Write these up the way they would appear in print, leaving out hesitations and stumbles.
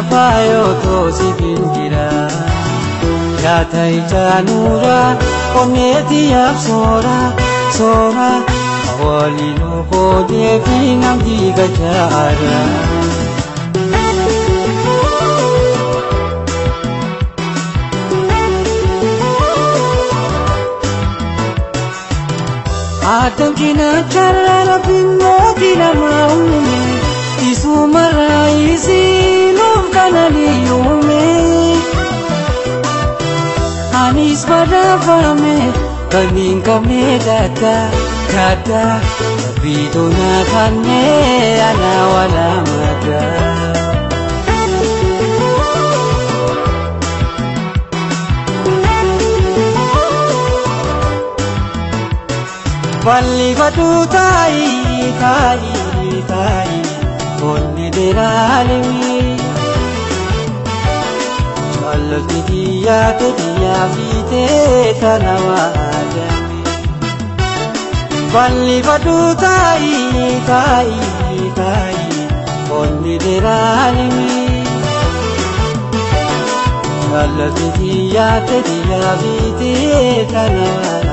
payo to sibingira Yatai janura Oneti apsora Sora Awali loko devi namdi gajara Adam kina charala pinno kina maume Isumara isi lum kanali yume Anis pada fame kaning kame data kata Bidona kane ana wala mada Valli vadu tai tai tai Onni deralimi Chalti diya vite tanawajami Valli vadu tai tai tai Onni deralimi Chalti diya vite tanawajami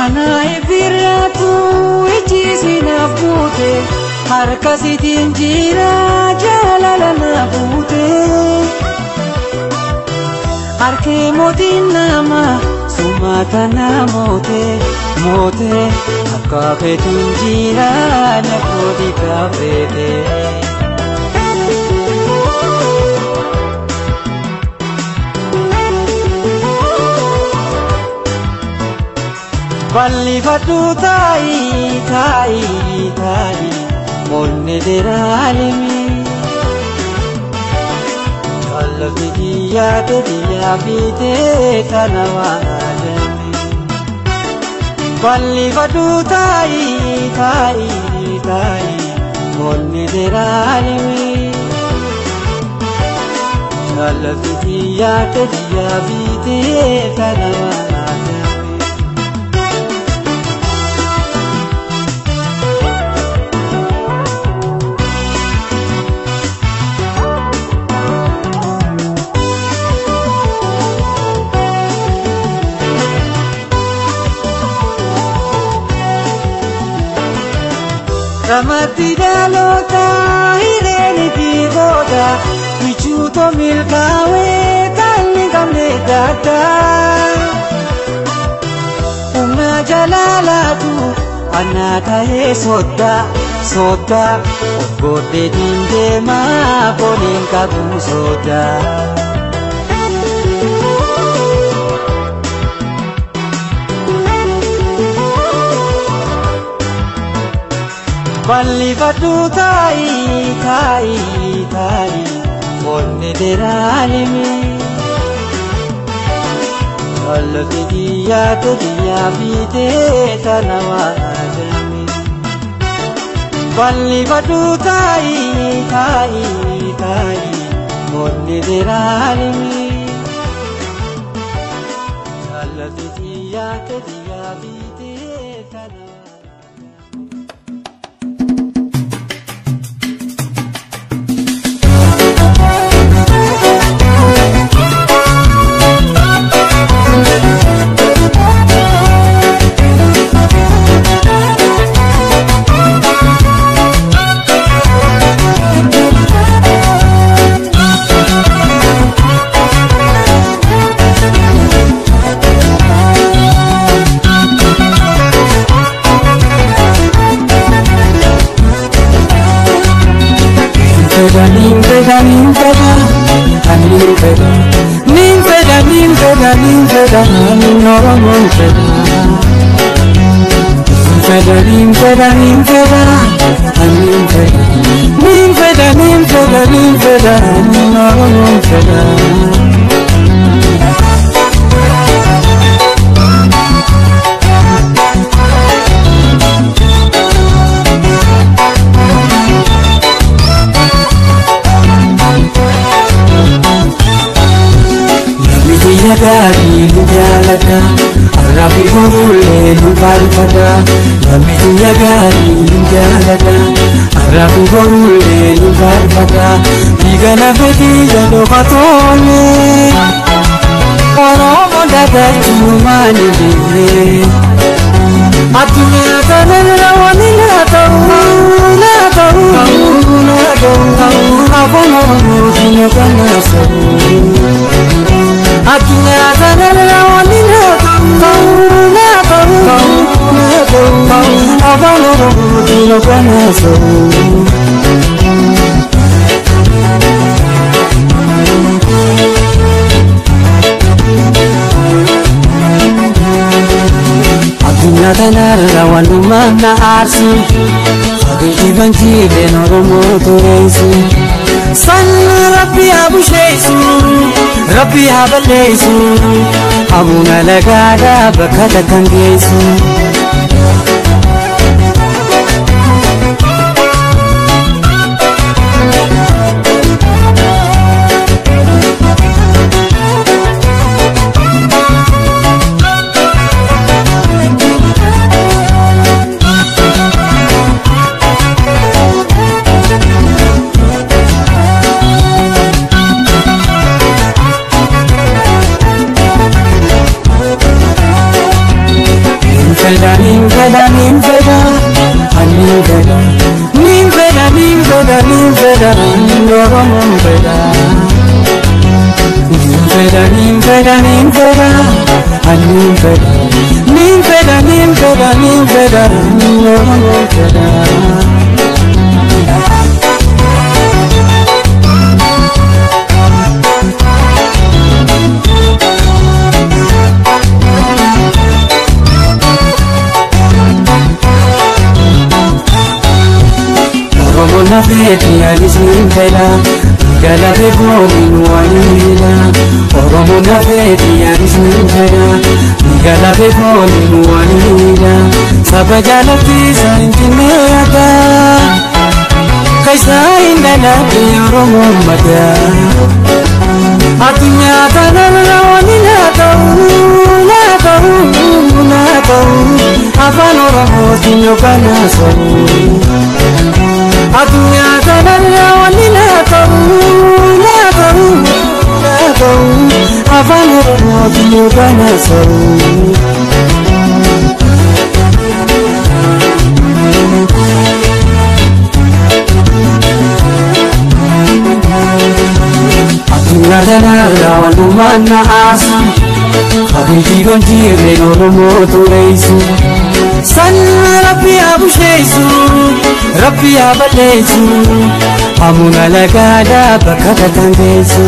Anai biratu iji sinafute Harkasitin jira jalala nafute Harke motin nama sumata namote Mote akka petun jira nakodi kafete Valli vadu tai tai tai Monne deralimi Chalti diya vite tanawajami Valli vadu tai tai tai Monne deralimi Chalti diya vite tanawajami Ramati dalota hireni tiboda Michuto milkawe kalli kamne data Unga jalalatu anata he soda soda Ogode dindema ponin kabu soda Valli vadu tai tai tai Onne deralimi Chalti diya vite tanawajami Valli vadu tai tai tai Onne deralimi Chalti diya vite tanawajami gaarii nu jaalladha arraafi boruulee nu faarfadha namni biyya gaarii nu jaalladha arraafi boruulee nu faarfadha dhiiga lafeetii jaloofa toole Oromoo dagachuu maali beekne addunyaa kanarra wanni naa ta'u afaan Oromootiin yookaan haasa'u addunyaa kanarra wanni naa ta'u afaan Oromootiin yookaan haasa'u. Tanarra walumaan na aarsu Habibi banjiileen Oromoo tureessu San Rabbi haa busheessu Rabbi haa balleessu Habuuna lagaadhaa bakka takkan geessu Galabe bomin wanila Oromo na feti yanisnifera Galabe bomin wanila Sabajala pisa intimeata Kaisa indalati Oromo mada Atunya tanarra wanila tau Afan Oromo sinyo kanasau Atunya tanarra wanila tau Afan Oromoo sinyo kanasau Atunya tanarra walumaan na aarsu Habibi banjiileen Oromoo tureessu San Rabbi haa busheessu Rabbi haa balleessu Habuuna lagaadhaa bakka takkan geessu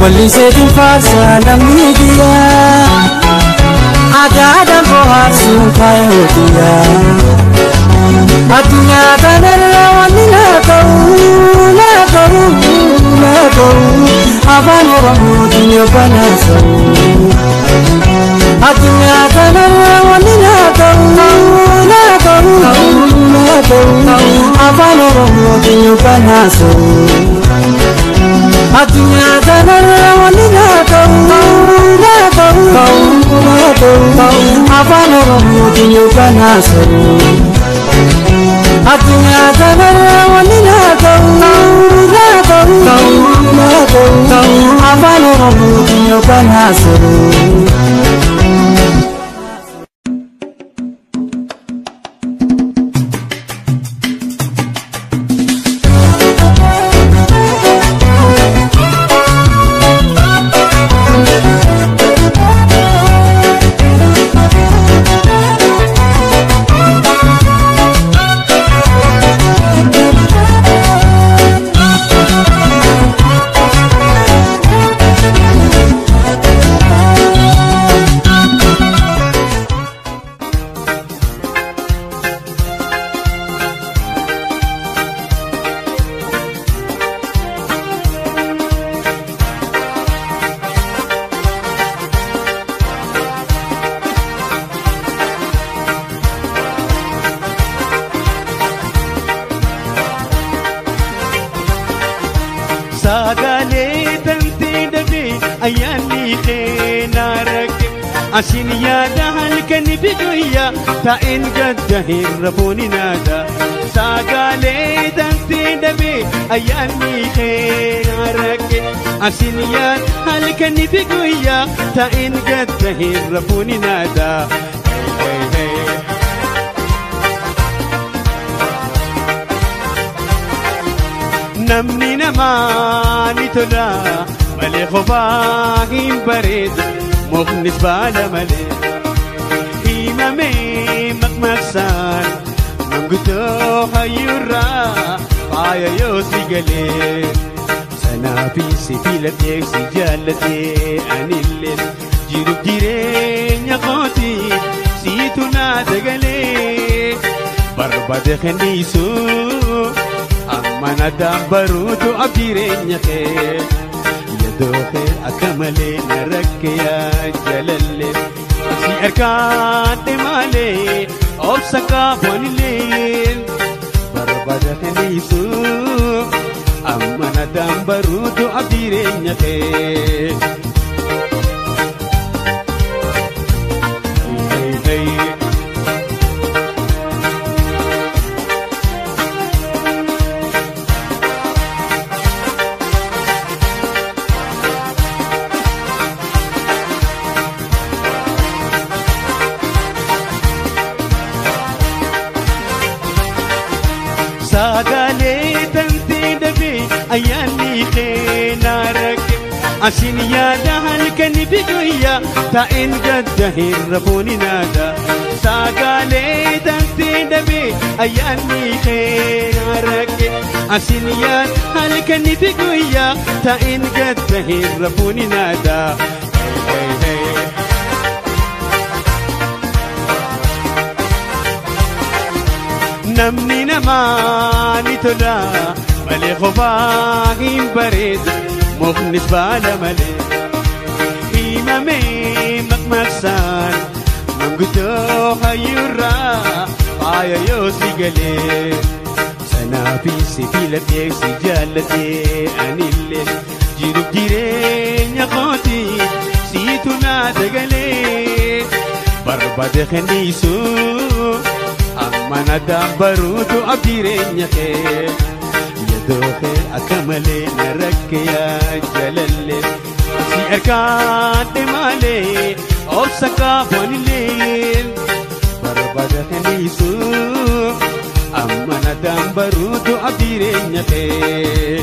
Waliseetiin faarsaa namni diyaa Aadaadhaan bohaarsuun kaayootiyaa Addunyaa kanarra wanni naa ta'u Afaan Oromootiin yookaan haasa'u Addunyaa kanarra wanni naa ta'u Afaan Oromootiin yookaan haasa'u Addunyaa kanarra wanni naa ta'u afaan oromootiin yookaan haasa'u addunyaa kanarra wanni naa ta'u afaan oromootiin yookaan haasa'u. Sagalee tantee dhabee ayyaanni kee naarake asin yaada halkanii fi guyyaa taa'een gadda hirra fooni naada. Sagalee tantee dhabee ayyaanni kee naarake asin yaada halkanii fi guyyaa taa'een gadda hirra fooni naada. Namni namaa ni tola malee kophaa hin bareedu muknis baala malee himamee maqmaqsaan manguddoo hayyurraa faaya yoo si galee sanaafi si filatee si jaallatee anillee jiruuf jireenya kooti siitu naa dagalee barbaade kenniisuu. Mana dambaruutu abdiireenya kee yaadoo kee akka malee na rakkeyaa jalalle si ergaadhe malee obsa qabanillee barbaada kenniisuu mana dambaruutu abdiireenya kee. Sagalee tantee dhabee ayyaanni kee naarake asin yaada halkanii fi guyyaa taa'een gadda hirra fooni naada. Sagalee tantee dhabee ayyaanni kee naarake asin yaada halkanii fi guyyaa taa'een gadda hirra fooni naada. Namni namaa ni tola malee kophaa hin bareedu muknis baala malee himamee maqmaqsaan manguddoo hayyurraa faaya yoo si galee sanaafi si filatee si jaallatee anillee jiruuf jireenya kooti siitu naa dagalee barbaade kenniisuu. Mana dambaruutu abdiireenya kee yaadoo kee akka malee na rakkeyaa jalalle si ergaadhe malee obsa qabanillee barbaada kenniisuu mana dambaruutu abdiireenya kee.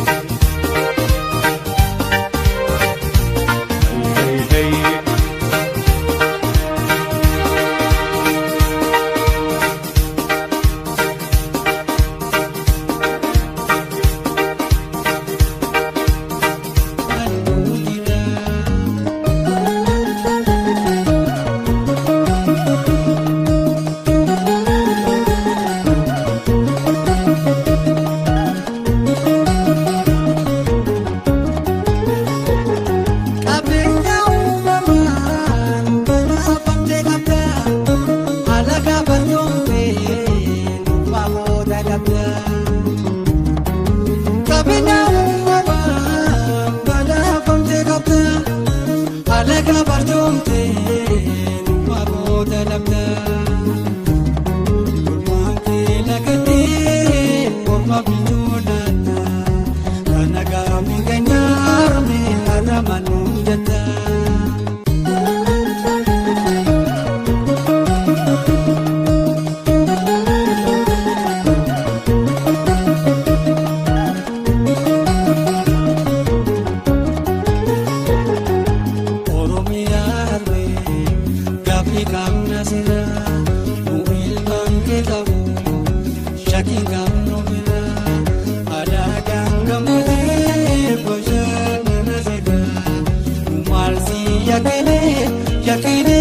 yakini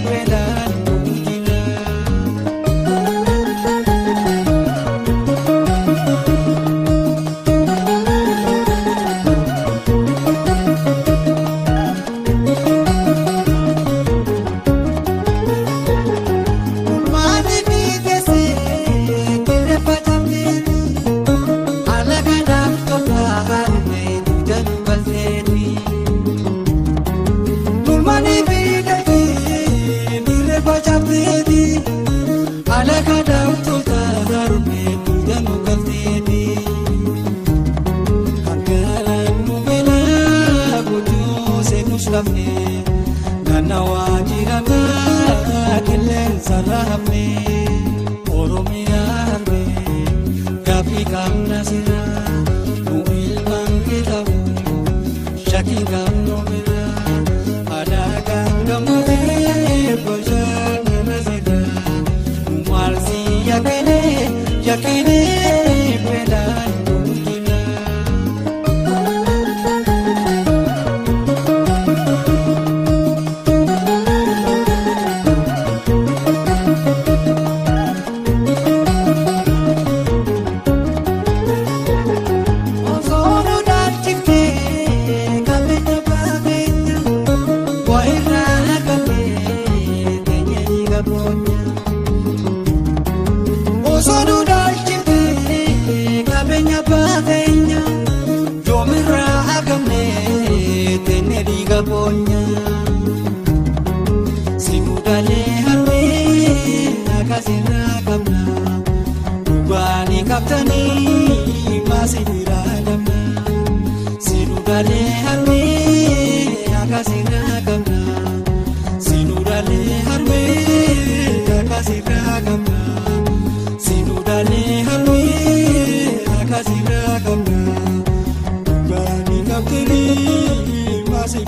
belan mungkina. Nana wajirana killen sarahme Oromiyaarme gafi kamna sira nu ilman kitabu shaki gamno mira ada gamgamate bojana nasida nu marsi yakine belan mungkina. Osono dalchite kabenya patenya jomira agamne teneri gabonya simudale harme akasira kamna ubani kaptani masira damna simudale harme akasira kamna simudale harme akasira kamna Sinudale harwe akasira kamna bani kapteni masih